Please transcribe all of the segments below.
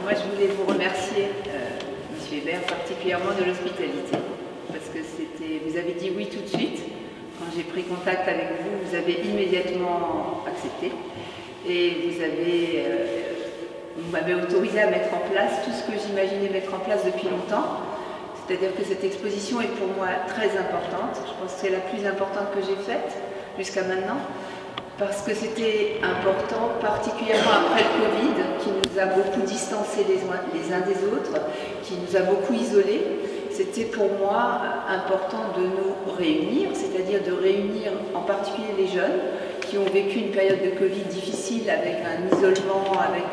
moi je voulais vous remercier, M. Hébert, particulièrement de l'hospitalité, parce que vous avez dit oui tout de suite. Quand j'ai pris contact avec vous, vous avez immédiatement accepté et vous m'avez autorisé à mettre en place tout ce que j'imaginais mettre en place depuis longtemps. C'est-à-dire que cette exposition est pour moi très importante. Je pense que c'est la plus importante que j'ai faite jusqu'à maintenant, parce que c'était important, particulièrement après le Covid, qui nous a beaucoup distancés les uns des autres, qui nous a beaucoup isolés. C'était pour moi important de nous réunir, c'est-à-dire de réunir en particulier les jeunes qui ont vécu une période de Covid difficile avec un isolement, avec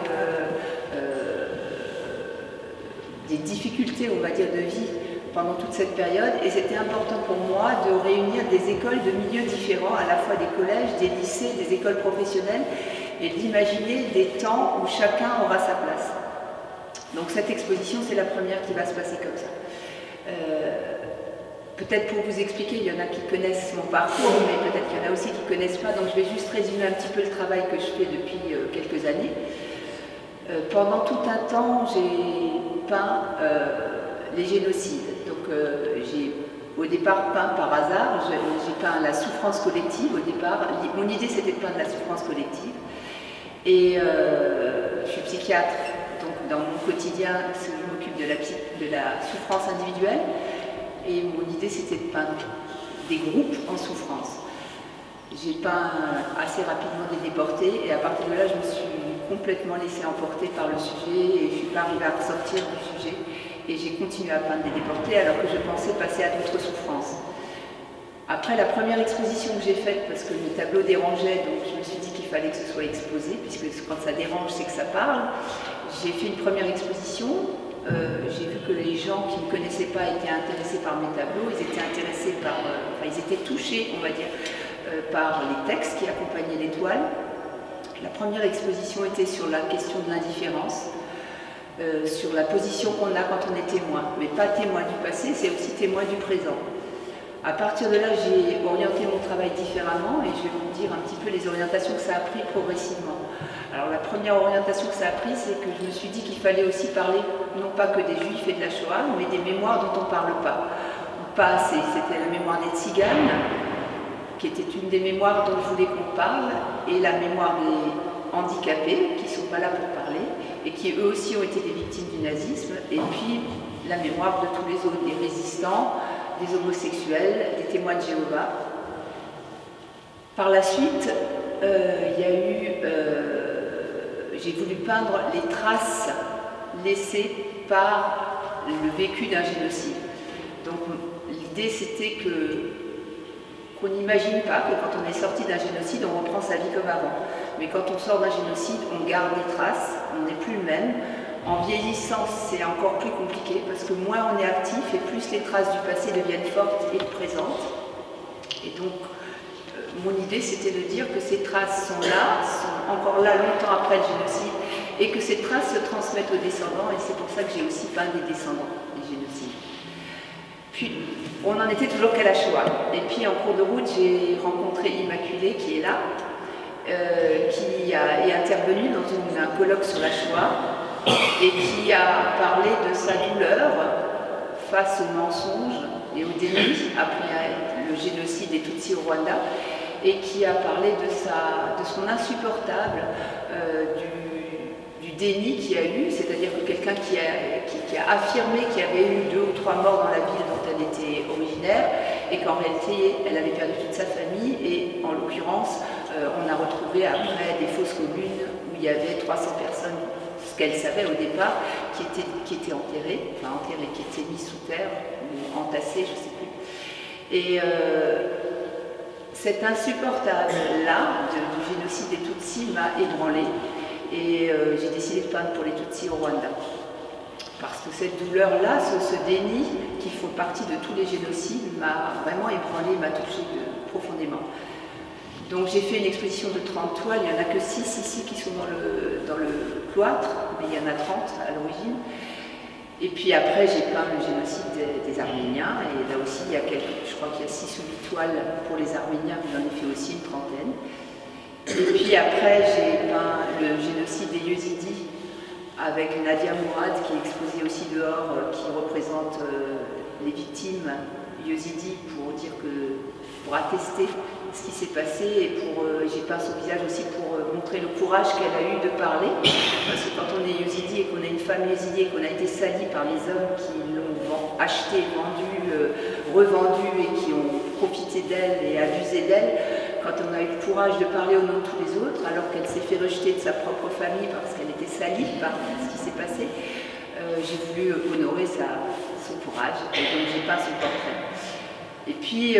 des difficultés, on va dire, de vie pendant toute cette période. Et c'était important pour moi de réunir des écoles de milieux différents, à la fois des collèges, des lycées, des écoles professionnelles, et d'imaginer des temps où chacun aura sa place. Donc cette exposition, c'est la première qui va se passer comme ça. Peut-être pour vous expliquer, il y en a qui connaissent mon parcours, mais peut-être qu'il y en a aussi qui ne connaissent pas, donc je vais juste résumer un petit peu le travail que je fais depuis quelques années. Pendant tout un temps, j'ai peint les génocides. Donc j'ai au départ peint par hasard, j'ai peint la souffrance collective au départ. Mon idée c'était de peindre la souffrance collective. Et je suis psychiatre, donc dans mon quotidien, je m'occupe de la souffrance individuelle. Et mon idée c'était de peindre des groupes en souffrance. J'ai peint assez rapidement des déportés et à partir de là je me suis complètement laissée emporter par le sujet et je ne suis pas arrivée à ressortir du sujet. Et j'ai continué à peindre des déportés alors que je pensais passer à d'autres souffrances. Après la première exposition que j'ai faite, parce que mes tableaux dérangeaient, donc je me suis dit qu'il fallait que ce soit exposé, puisque quand ça dérange, c'est que ça parle. J'ai fait une première exposition, j'ai vu que les gens qui ne me connaissaient pas étaient intéressés par mes tableaux, ils étaient intéressés par, ils étaient touchés, on va dire, par les textes qui accompagnaient les toiles. La première exposition était sur la question de l'indifférence. Sur la position qu'on a quand on est témoin, mais pas témoin du passé, c'est aussi témoin du présent. À partir de là, j'ai orienté mon travail différemment et je vais vous dire un petit peu les orientations que ça a pris progressivement. Alors la première orientation que ça a pris, c'est que je me suis dit qu'il fallait aussi parler, non pas que des Juifs et de la Shoah, mais des mémoires dont on ne parle pas. Pas assez, c'était la mémoire des Tziganes, qui était une des mémoires dont je voulais qu'on parle, et la mémoire des handicapés, qui ne sont pas là pour parler, et qui eux aussi ont été des victimes du nazisme, et puis la mémoire de tous les autres, des résistants, des homosexuels, des témoins de Jéhovah. Par la suite, j'ai voulu peindre les traces laissées par le vécu d'un génocide. Donc l'idée c'était qu'on n'imagine pas que quand on est sorti d'un génocide, on reprend sa vie comme avant. Mais quand on sort d'un génocide, on garde des traces, on n'est plus le même. En vieillissant, c'est encore plus compliqué parce que moins on est actif et plus les traces du passé deviennent fortes et présentes. Et donc, mon idée, c'était de dire que ces traces sont là, sont encore là longtemps après le génocide, et que ces traces se transmettent aux descendants, et c'est pour ça que j'ai aussi peint des descendants des génocides. Puis, on n'en était toujours qu'à la Shoah. Et puis, en cours de route, j'ai rencontré Immaculée, qui est là, qui est intervenue dans un colloque sur la Shoah, et qui a parlé de sa douleur face aux mensonges et au déni après le génocide des Tutsis au Rwanda, et qui a parlé de son insupportable du déni qu'il y a eu, c'est-à-dire que quelqu'un qui a affirmé qu'il y avait eu 2 ou 3 morts dans la ville dont elle était originaire, et qu'en réalité elle avait perdu toute sa famille, et en l'occurrence on a retrouvé après des fosses communes où il y avait 300 personnes, ce qu'elle savait au départ, qui étaient enterrées, qui étaient mises sous terre, ou entassées, je ne sais plus. Et cet insupportable-là du génocide des Tutsis m'a ébranlée, et j'ai décidé de peindre pour les Tutsis au Rwanda. Parce que cette douleur-là, ce déni, qui font partie de tous les génocides, m'a vraiment ébranlée, m'a touchée profondément. Donc j'ai fait une exposition de 30 toiles, il n'y en a que 6 ici qui sont dans le cloître, mais il y en a 30 à l'origine. Et puis après j'ai peint le génocide des Arméniens, et là aussi il y a je crois qu'il y a 6 ou 8 toiles pour les Arméniens, mais j'en ai fait aussi une trentaine. Et puis après j'ai peint le génocide des Yézidis avec Nadia Mourad qui est exposée aussi dehors, qui représente les victimes yézidis pour attester ce qui s'est passé et j'ai peint son visage aussi pour montrer le courage qu'elle a eu de parler, parce que quand on est yézidi et qu'on a une femme yézidi et qu'on a été salie par les hommes qui l'ont acheté, vendu, revendu et qui ont profité d'elle et abusé d'elle, quand on a eu le courage de parler au nom de tous les autres, alors qu'elle s'est fait rejeter de sa propre famille parce qu'elle était salie par ce qui s'est passé, j'ai voulu honorer son courage et donc j'ai peint son portrait. Et puis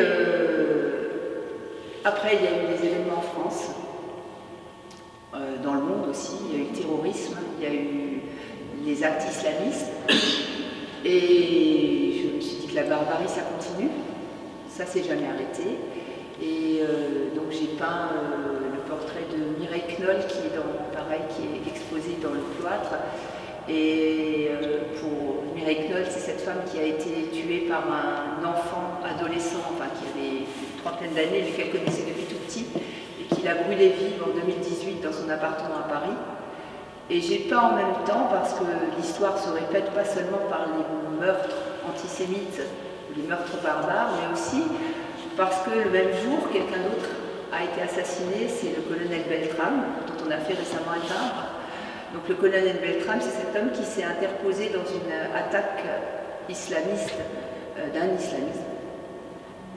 après il y a eu des événements en France, dans le monde aussi, il y a eu le terrorisme, il y a eu les actes islamistes et je me suis dit que la barbarie ça continue, ça s'est jamais arrêté. Et donc j'ai peint le portrait de Mireille Knoll qui est exposé dans le cloître. Et pour Mireille Knoll, c'est cette femme qui a été tuée par un enfant adolescent, enfin qui avait une trentaine d'années, mais qu'elle connaissait depuis tout petit, et qui l'a brûlée vive en 2018 dans son appartement à Paris. Et j'ai peint en même temps parce que l'histoire se répète pas seulement par les meurtres antisémites, les meurtres barbares, mais aussi parce que le même jour, quelqu'un d'autre a été assassiné, c'est le colonel Beltrame, dont on a fait récemment un timbre. Donc le colonel Beltrame, c'est cet homme qui s'est interposé dans une attaque islamiste, d'un islamiste,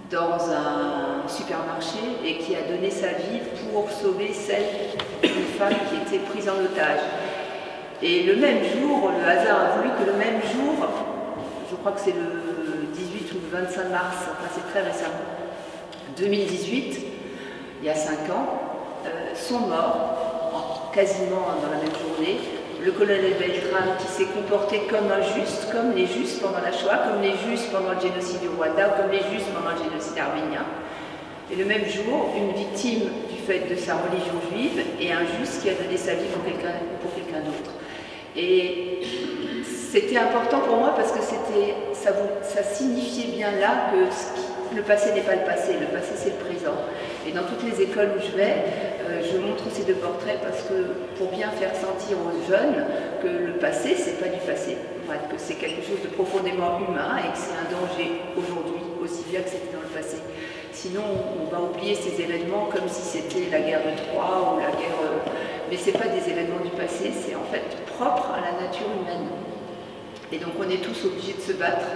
dans un supermarché et qui a donné sa vie pour sauver celle d'une femme qui était prise en otage. Et le même jour, le hasard a voulu que le même jour, je crois que c'est le 18 ou le 25 mars, enfin c'est très récemment, 2018, il y a 5 ans, sont morts, quasiment dans la même journée, le colonel Beltrame qui s'est comporté comme un juste, comme les justes pendant la Shoah, comme les justes pendant le génocide du Rwanda, comme les justes pendant le génocide arménien. Et le même jour, une victime du fait de sa religion juive et un juste qui a donné sa vie pour quelqu'un d'autre. Et c'était important pour moi parce que ça signifiait bien là que le passé n'est pas le passé c'est le présent. Et dans toutes les écoles où je vais, je montre ces deux portraits parce que pour bien faire sentir aux jeunes que le passé, c'est pas du passé, que c'est quelque chose de profondément humain et que c'est un danger aujourd'hui aussi bien que c'était dans le passé. Sinon, on va oublier ces événements comme si c'était la guerre de Troie ou la guerre... mais ce n'est pas des événements du passé, c'est en fait propre à la nature humaine. Et donc on est tous obligés de se battre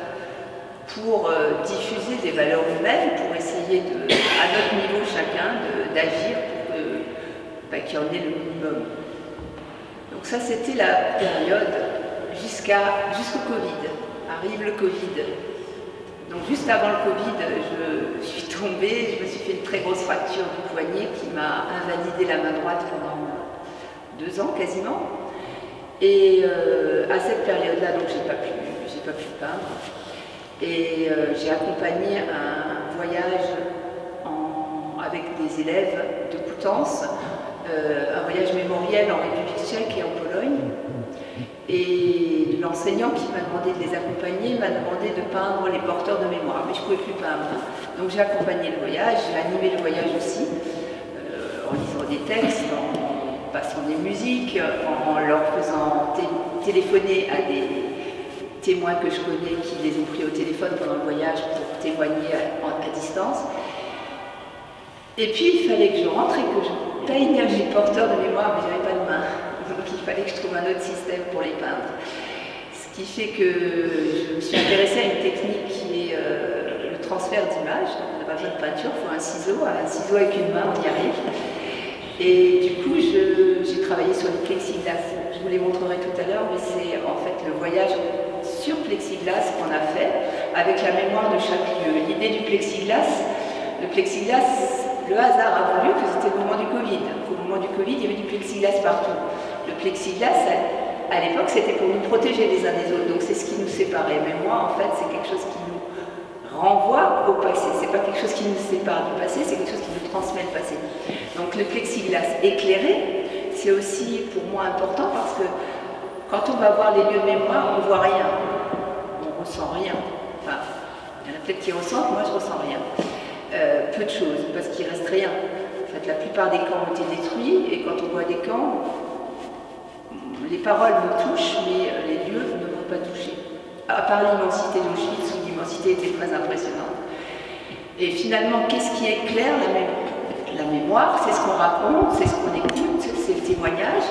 pour diffuser des valeurs humaines, pour essayer, à notre niveau chacun, d'agir pour qu'il y en ait le minimum. Donc ça, c'était la période jusqu'au Covid. Arrive le Covid. Donc juste avant le Covid, je suis tombée, je me suis fait une très grosse fracture du poignet qui m'a invalidé la main droite pendant 2 ans quasiment. Et à cette période-là, donc j'ai pas pu peindre. Et j'ai accompagné un voyage avec des élèves de Coutances, un voyage mémoriel en République tchèque et en Pologne. Et l'enseignant qui m'a demandé de les accompagner m'a demandé de peindre les porteurs de mémoire, mais je ne pouvais plus peindre. Donc j'ai accompagné le voyage, j'ai animé le voyage aussi, en lisant des textes, en passant des musiques, en leur faisant téléphoner à des témoins que je connais qui les ont pris au téléphone pendant le voyage pour témoigner à distance. Et puis il fallait que je rentre et que je peigne les porteurs de mémoire, mais je n'avais pas de main. Donc il fallait que je trouve un autre système pour les peindre. Ce qui fait que je me suis intéressée à une technique qui est le transfert d'image. Donc on n'a pas besoin de peinture, il faut un ciseau avec une main, on y arrive. Et du coup, j'ai travaillé sur les plexiglas. Je vous les montrerai tout à l'heure, mais c'est en fait le voyage sur plexiglas qu'on a fait, avec la mémoire de chaque lieu. L'idée du plexiglas, le hasard a voulu que c'était au moment du Covid. Au moment du Covid, il y avait du plexiglas partout. Le plexiglas, à l'époque, c'était pour nous protéger les uns des autres, donc c'est ce qui nous séparait. Mais moi, en fait, c'est quelque chose qui nous renvoie au passé. C'est pas quelque chose qui nous sépare du passé, c'est quelque chose qui nous transmet le passé. Donc le plexiglas éclairé, c'est aussi pour moi important parce que quand on va voir les lieux de mémoire, on ne voit rien, on ne ressent rien. Enfin, il y en a peut-être qui ressentent, moi je ne ressens rien. Peu de choses, parce qu'il ne reste rien. En fait, la plupart des camps ont été détruits, et quand on voit des camps, on les paroles me touchent, mais les lieux ne m'ont pas touché. À part l'immensité d'Auschwitz, où l'immensité était très impressionnante. Et finalement, qu'est-ce qui est clair? La mémoire, c'est ce qu'on raconte, c'est ce qu'on écoute, c'est le témoignage.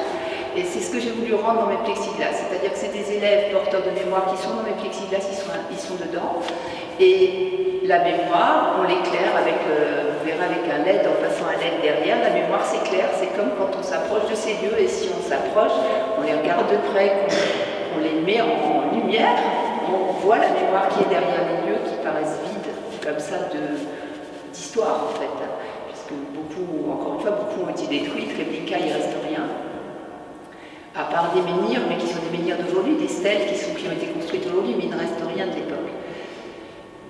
Et c'est ce que j'ai voulu rendre dans mes plexiglas. C'est-à-dire que c'est des élèves porteurs de mémoire qui sont dans mes plexiglas, ils sont dedans. Et la mémoire, on l'éclaire avec, vous verrez avec un LED, en passant un LED derrière. La mémoire s'éclaire, c'est comme quand on s'approche de ces lieux. Et si on s'approche, on les regarde de près, on les met en lumière, on voit la mémoire qui est derrière les lieux qui paraissent vides, comme ça, d'histoire en fait. Puisque beaucoup, encore une fois, beaucoup ont été détruits, Treblinka, il ne reste rien. À part des menhirs, mais qui sont des menhirs d'aujourd'hui, des stèles qui ont été construites aujourd'hui, mais il ne reste rien de l'époque.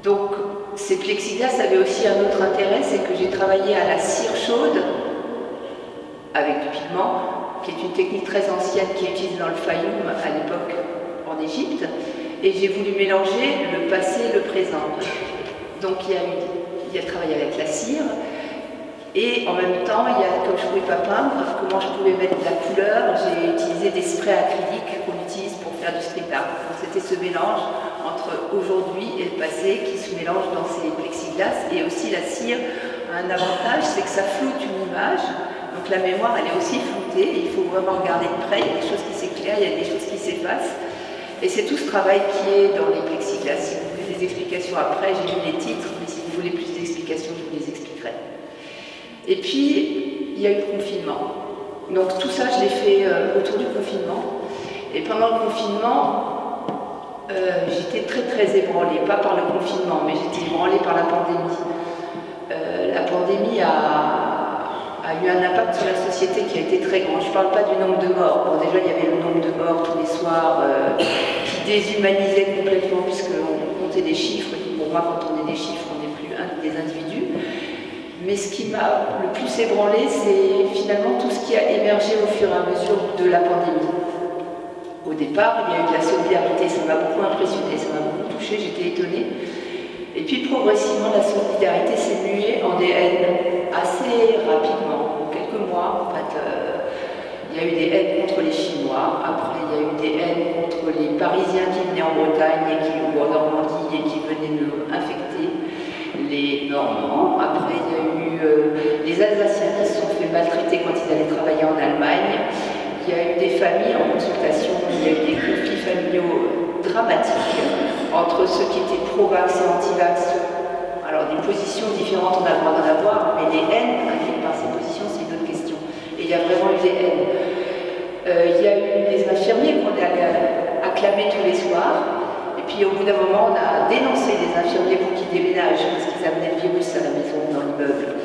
Donc, ces plexiglas avaient aussi un autre intérêt, c'est que j'ai travaillé à la cire chaude, avec du pigment, qui est une technique très ancienne qui est utilisée dans le Fayoum à l'époque en Égypte, et j'ai voulu mélanger le passé et le présent. Donc, il y a travaillé avec la cire. Et en même temps, comme je ne pouvais pas peindre, comment je pouvais mettre de la couleur, j'ai utilisé des sprays acryliques qu'on utilise pour faire du street art. C'était ce mélange entre aujourd'hui et le passé qui se mélange dans ces plexiglas. Et aussi la cire a un avantage, c'est que ça floute une image. Donc la mémoire, elle est aussi floutée. Il faut vraiment regarder de près. Il y a des choses qui s'éclairent, il y a des choses qui s'effacent. Et c'est tout ce travail qui est dans les plexiglas. Si vous voulez des explications après, j'ai mis les titres, mais si vous voulez plus d'explications, je vous les expliquerai. Et puis, il y a eu le confinement. Donc tout ça, je l'ai fait autour du confinement. Et pendant le confinement, j'étais très très ébranlée, pas par le confinement, mais j'étais ébranlée par la pandémie. La pandémie a eu un impact sur la société qui a été très grand. Je ne parle pas du nombre de morts. Bon, déjà, il y avait le nombre de morts tous les soirs qui déshumanisait complètement, puisqu'on comptait des chiffres. Et pour moi, quand on est des chiffres, on n'est plus des individus. Mais ce qui m'a le plus ébranlé, c'est finalement tout ce qui a émergé au fur et à mesure de la pandémie. Au départ, il y a eu de la solidarité, ça m'a beaucoup impressionnée, ça m'a beaucoup touchée, j'étais étonnée. Et puis progressivement, la solidarité s'est muée en des haines assez rapidement, en quelques mois. En fait, il y a eu des haines contre les Chinois, après il y a eu des haines contre les Parisiens qui venaient en Bretagne ou en Normandie et qui venaient nous infecter. Les Normands, après il y a eu les Alsaciens qui se sont fait maltraiter quand ils allaient travailler en Allemagne, il y a eu des familles en consultation, il y a eu des conflits familiaux dramatiques entre ceux qui étaient pro-vax et anti-vax. Alors des positions différentes, on a le droit d'en avoir, mais les haines induites par ces positions, c'est une autre question. Et il y a vraiment eu des haines. Il y a eu des infirmiers qu'on a acclamés tous les soirs. Et puis au bout d'un moment, on a dénoncé des infirmiers pour qu'ils déménagent parce qu'ils amenaient le virus à la maison, dans l'immeuble.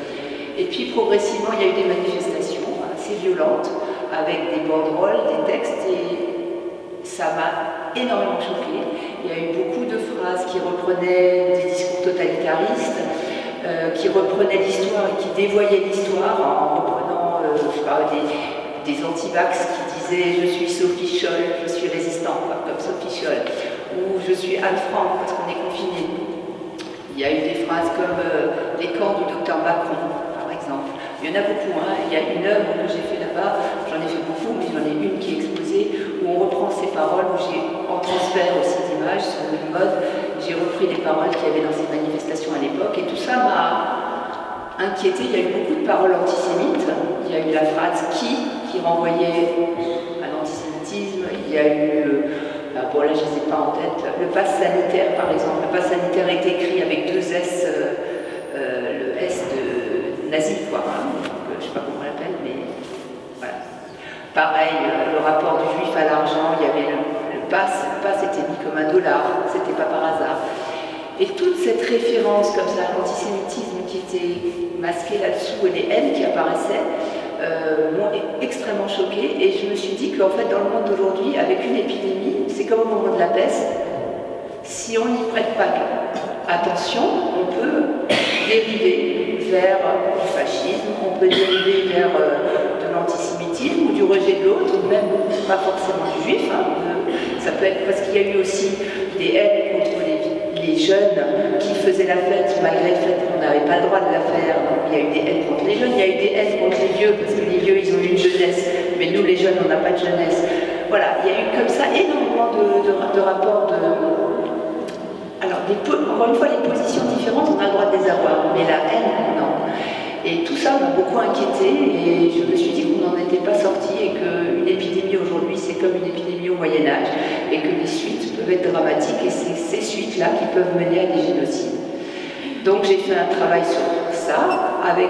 Et puis progressivement, il y a eu des manifestations assez violentes avec des banderoles, des textes, et ça m'a énormément choquée. Il y a eu beaucoup de phrases qui reprenaient des discours totalitaristes, qui reprenaient l'histoire et qui dévoyaient l'histoire en reprenant des anti-vax qui disaient « je suis Sophie Scholl, je suis résistant », comme Sophie Scholl, ou « je suis Anne Frank parce qu'on est confiné ». Il y a eu des phrases comme les camps du docteur Macron, par exemple. Il y en a beaucoup, hein. Il y a une œuvre que j'ai fait là-bas, j'en ai fait beaucoup, mais j'en ai une qui est exposée, où on reprend ces paroles, où j'ai, en transfert aussi d'images sur le mode, j'ai repris les paroles qu'il y avait dans ces manifestations à l'époque, et tout ça m'a inquiétée. Il y a eu beaucoup de paroles antisémites, il y a eu la phrase qui renvoyait à l'antisémitisme, il y a eu... bon là je ne les ai pas en tête. Le pass sanitaire par exemple, le pass sanitaire est écrit avec 2 S, le S de nazi quoi, hein. Donc, je ne sais pas comment on l'appelle, mais voilà. Pareil, le rapport du juif à l'argent, il y avait le pass était mis comme $1, c'était pas par hasard. Et toute cette référence comme ça à l'antisémitisme qui était masquée là-dessous et les haines qui apparaissaient, m'ont extrêmement choquée, et je me suis dit qu'en fait dans le monde d'aujourd'hui, avec une épidémie, c'est comme au moment de la peste, si on n'y prête pas attention, on peut dériver vers du fascisme, on peut dériver vers de l'antisémitisme ou du rejet de l'autre, même pas forcément du juif, hein. Ça peut être parce qu'il y a eu aussi des haines contre les jeunes qui faisaient la fête malgré le fait qu'on n'avait pas le droit de la faire. Donc il y a eu des haines contre les jeunes, il y a eu des haines contre les vieux, parce que les vieux ils ont eu une jeunesse, mais nous les jeunes on n'a pas de jeunesse. voilà, il y a eu comme ça énormément de rapports de... Alors, encore une fois, les positions différentes, on a le droit de les avoir, mais la haine, non. Et tout ça m'a beaucoup inquiété et je me suis dit qu'on n'en était pas sorti et qu'une épidémie aujourd'hui, c'est comme une épidémie au Moyen-Âge et que les suites peuvent être dramatiques et c'est ces suites-là qui peuvent mener à des génocides. Donc j'ai fait un travail sur ça, avec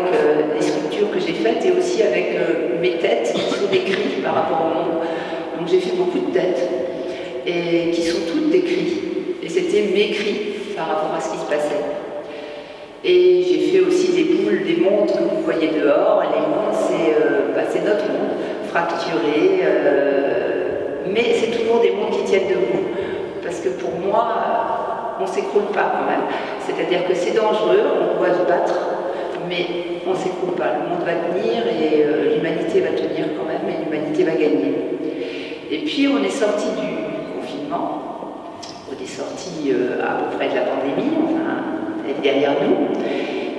les sculptures que j'ai faites et aussi avec mes têtes qui sont décrites par rapport au monde. Donc j'ai fait beaucoup de têtes et qui sont toutes décrites. Et c'était mes cris par rapport à ce qui se passait. Et j'ai fait aussi des boules, des mondes que vous voyez dehors. Et les mondes, c'est notre monde, fracturé. Mais c'est toujours des mondes qui tiennent debout. Parce que pour moi, on ne s'écroule pas quand même. C'est-à-dire que c'est dangereux, on doit se battre, mais on ne s'écroule pas. Le monde va tenir et l'humanité va tenir quand même, et l'humanité va gagner. Et puis on est sorti du confinement, on est sorti à peu près de la pandémie, enfin, elle est derrière nous,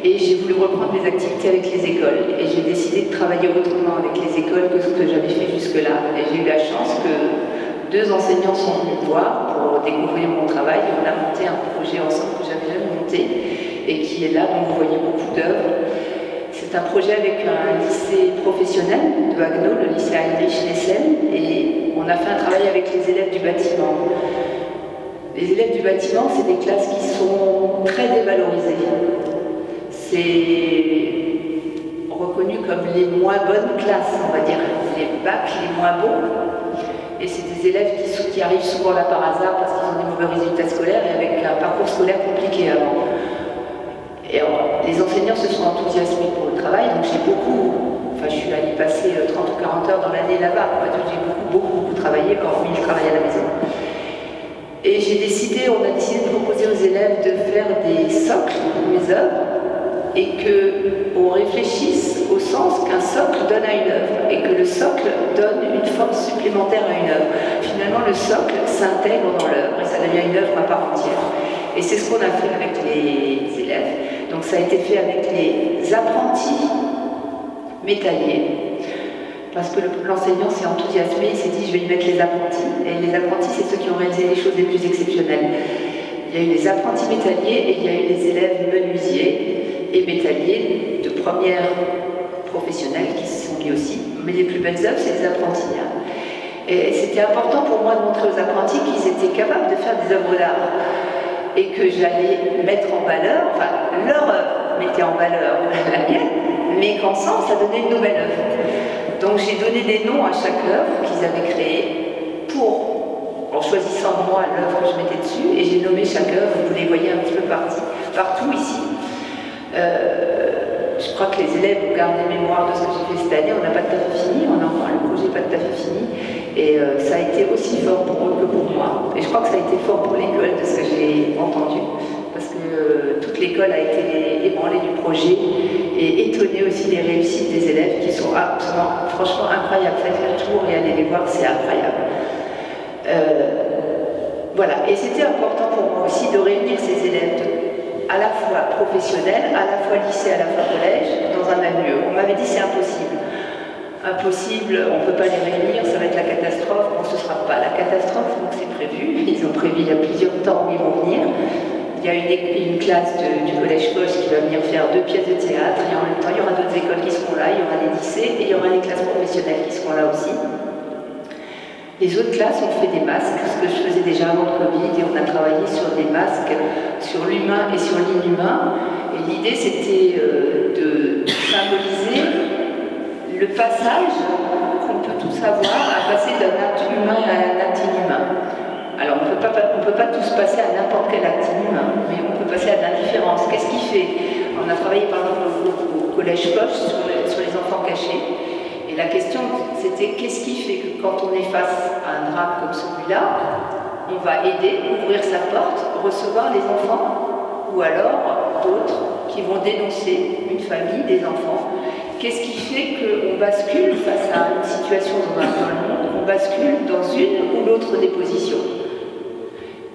et j'ai voulu reprendre mes activités avec les écoles. Et j'ai décidé de travailler autrement avec les écoles que ce que j'avais fait jusque-là. Et j'ai eu la chance que 2 enseignants sont venus me voir pour découvrir mon travail et on a monté un projet ensemble que j'avais jamais monté et qui est là, donc vous voyez beaucoup d'œuvres. C'est un projet avec un lycée professionnel de Haguenau, le lycée Heinrich Nessel, et on a fait un travail avec les élèves du bâtiment. Les élèves du bâtiment, c'est des classes qui sont très dévalorisées. C'est reconnu comme les moins bonnes classes, on va dire, les bacs les moins bons. Et c'est des élèves qui arrivent souvent là par hasard parce qu'ils ont des mauvais résultats scolaires et avec un parcours scolaire compliqué avant. Et alors, les enseignants se sont enthousiasmés pour le travail, donc j'ai je suis allée passer 30 ou 40 heures dans l'année là-bas, j'ai beaucoup travaillé, hormis le travail à la maison. Et on a décidé de proposer aux élèves de faire des socles pour mes œuvres et qu'on réfléchisse au sens qu'un socle donne à une œuvre et que le socle donne une force supplémentaire à une œuvre. Finalement, le socle s'intègre dans l'œuvre et ça devient une œuvre à part entière. Et c'est ce qu'on a fait avec les élèves. Donc ça a été fait avec les apprentis métalliers, parce que l'enseignant s'est enthousiasmé, il s'est dit je vais y mettre les apprentis. Et les apprentis, c'est ceux qui ont réalisé les choses les plus exceptionnelles. Il y a eu les apprentis métalliers et il y a eu les élèves menuisiers et métalliers de première professionnelle qui se sont mis aussi. Mais les plus belles œuvres, c'est les apprentis. Et c'était important pour moi de montrer aux apprentis qu'ils étaient capables de faire des œuvres d'art et que j'allais mettre en valeur, enfin leur œuvre mettait en valeur la mienne, mais qu'ensemble ça donnait une nouvelle œuvre. Donc j'ai donné des noms à chaque œuvre qu'ils avaient créée en choisissant moi l'œuvre que je mettais dessus, et j'ai nommé chaque œuvre, vous les voyez un petit peu partout ici. Je crois que les élèves ont gardé mémoire de ce que j'ai fait cette année, on n'a pas tout à fait fini, le projet n'est pas tout à fait fini, et ça a été aussi fort pour eux que pour moi. Et je crois que ça a été fort pour l'école de ce que j'ai entendu, parce que toute l'école a été ébranlée du projet et étonnée aussi des réussites des élèves qui sont absolument, franchement incroyables. Faites le tour et allez les voir, c'est incroyable. Voilà, et c'était important pour moi aussi de réunir ces élèves à la fois professionnels, à la fois lycée, à la fois collège, dans un même lieu. On m'avait dit c'est impossible. Impossible, on ne peut pas les réunir, ça va être la catastrophe. Bon, ce ne sera pas la catastrophe, donc c'est prévu. Ils ont prévu il y a plusieurs temps où ils vont venir. Il y a une classe du collège Foch qui va venir faire 2 pièces de théâtre, et en même temps il y aura d'autres écoles qui seront là, il y aura les lycées et il y aura les classes professionnelles qui seront là aussi. Les autres classes ont fait des masques, ce que je faisais déjà avant le Covid, et on a travaillé sur des masques, sur l'humain et sur l'inhumain. Et l'idée c'était de symboliser le passage qu'on peut tous avoir à passer d'un acte humain à un acte inhumain. Alors on ne peut pas tous passer à n'importe quel acte inhumain, mais on peut passer à l'indifférence. Qu'est-ce qui fait? On a travaillé par exemple au collège Foch sur les enfants cachés. Et la question, c'était qu'est-ce qui fait que quand on est face à un drame comme celui-là, on va aider, ouvrir sa porte, recevoir les enfants, ou alors d'autres qui vont dénoncer une famille, des enfants. Qu'est-ce qui fait qu'on bascule face à une situation dans le monde, on bascule dans une ou l'autre des positions?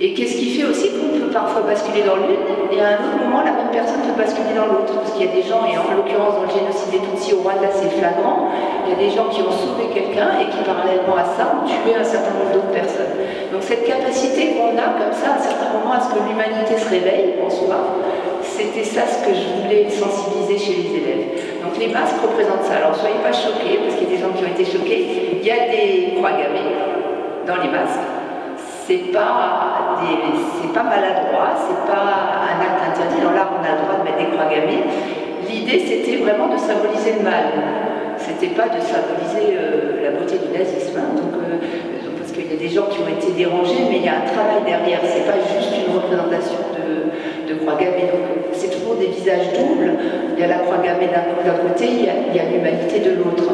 Et qu'est-ce qui fait aussi qu'on peut parfois basculer dans l'une, et à un autre moment, la même personne peut basculer dans l'autre. Parce qu'il y a des gens, et en l'occurrence dans le génocide des Tutsis au Rwanda, c'est flagrant, il y a des gens qui ont sauvé quelqu'un et qui, parallèlement à ça, ont tué un certain nombre d'autres personnes. Donc cette capacité qu'on a, comme ça, à certains moments, à ce que l'humanité se réveille en soi, c'était ça ce que je voulais sensibiliser chez les élèves. Donc les masques représentent ça. Alors soyez pas choqués, parce qu'il y a des gens qui ont été choqués. Il y a des croix gammées dans les masques. C'est pas maladroit, c'est pas un acte interdit. Dans l'art, on a le droit de mettre des croix gammées. L'idée, c'était vraiment de symboliser le mal. C'était pas de symboliser la beauté du nazisme. Hein. Parce qu'il y a des gens qui ont été dérangés, mais il y a un travail derrière. C'est pas juste une représentation de croix gammée. Donc c'est toujours des visages doubles. Il y a la croix gammée d'un côté, il y a l'humanité de l'autre.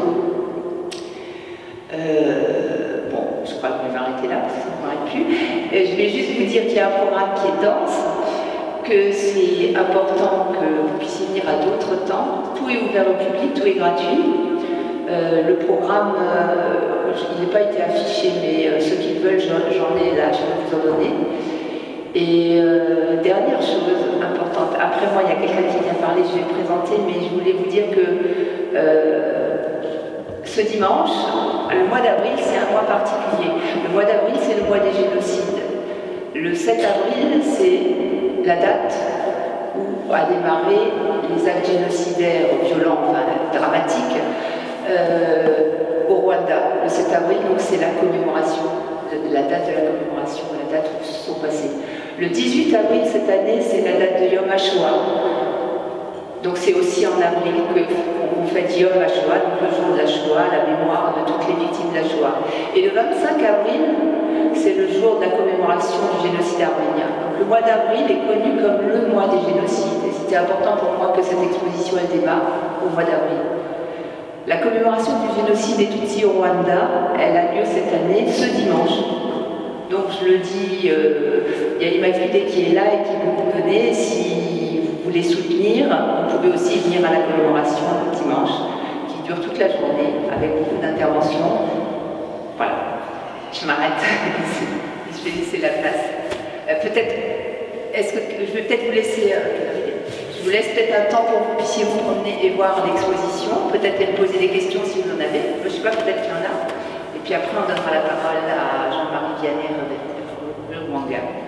Je crois que je vais m'arrêter là, parce que ça ne m'arrête plus. Je vais juste vous dire qu'il y a un programme qui est dense, que c'est important que vous puissiez venir à d'autres temps. Tout est ouvert au public, tout est gratuit. Le programme, il n'a pas été affiché, mais ceux qui veulent, j'en ai là, je vais vous en donner. Et dernière chose importante, après moi, il y a quelqu'un qui vient parler, je vais le présenter, mais je voulais vous dire que ce dimanche, le mois d'avril, c'est un mois particulier. Le mois d'avril, c'est le mois des génocides. Le 7 avril, c'est la date où a démarré les actes génocidaires violents, enfin dramatiques, au Rwanda. Le 7 avril, donc c'est la commémoration, la date de la commémoration, la date où ils se sont passés. Le 18 avril cette année, c'est la date de Yom HaShoah. Donc c'est aussi en avril qu'on fait Yom HaShoah, donc le jour de la Shoah, la mémoire de toutes les victimes de la Shoah. Et le 25 avril, c'est le jour de la commémoration du génocide arménien. Donc le mois d'avril est connu comme le mois des génocides. Et c'était important pour moi que cette exposition elle démarre au mois d'avril. La commémoration du génocide des Tutsis au Rwanda, elle a lieu cette année, ce dimanche. Donc je le dis, il y a Immaculée qui est là et qui peut vous donner, si vous voulez soutenir, vous pouvez aussi venir à la commémoration dimanche, qui dure toute la journée, avec beaucoup d'interventions. Voilà, je m'arrête, je vais laisser la place. Je vais peut-être vous laisser, je vous laisse peut-être un temps pour que vous puissiez vous promener et voir l'exposition, peut-être me poser des questions si vous en avez, je ne sais pas, peut-être qu'il y en a. Et puis après, on donnera la parole à Jean-Marie Vianney, le Rwanda.